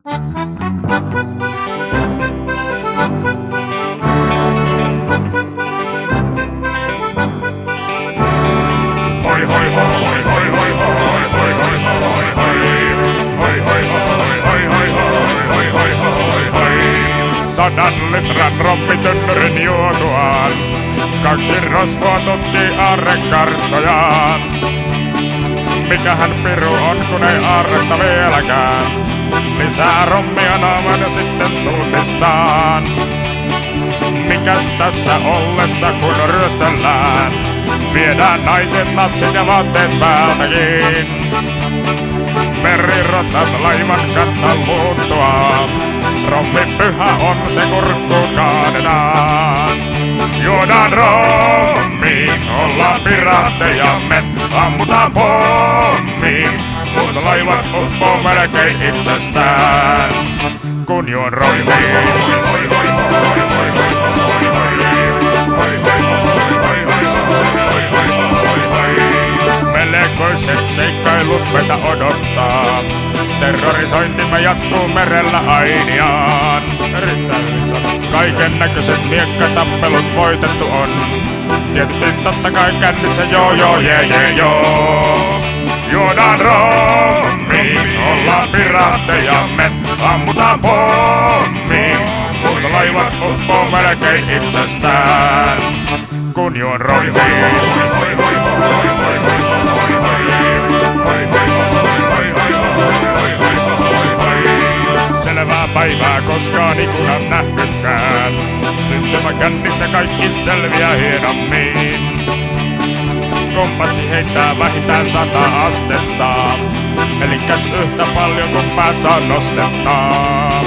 Sadan litran rompitynnyrin juotuaan, 2 rosvoa tutki aarrekarttojaan. Mikähän piru on, kun ei aarretta vieläkään. Lisää rommia naaman ja sitten suunnistaan. Mikäs tässä ollessa, kun ryöstellään? Viedään naiset, lapset ja vaatteet päältäkin. Merirotat laivan kattan luuttua. Rommi pyhä on se, kurkkuun kaadetaan. Juodaan rommi, ollaan piraatteja, me ammutaan pommi. Mutta laivat uppoo melkein itsestään, kun juon rommi. Melkoiset seikkailut meitä odottaa. Terrorisointimme jatkuu merellä ainiaan. Kaiken näköiset miekkatappelut voitettu on. Tietysti totta kai kännissä joo joo jee jee joo. Juodaan rommi, ollaan piraatteja, me ammutaan pommi. Mutta laivat uppoo melkein itsestään, kun juon rommi. Selvää päivää koskaan ikunan nähnytkään. Syntymäkännissä kaikki selviää hienommin. Kompassi heittää vähintään 100 astetta. Elikkäs yhtä paljon kuin pää saa nostettaa.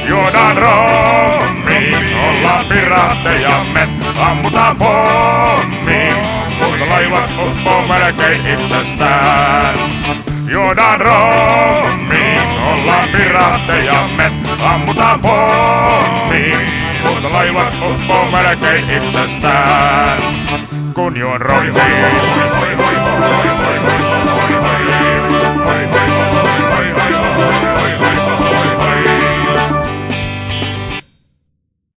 Juodaan rommi, ollaan piraatteja, me ammutaan pommi. Mutta laivat uppoo melkein itsestään. Juodaan rommi, ollaan piraatteja, me ammutaan pommi. Mutta laivat uppoo melkein itsestään, kun juon rommi.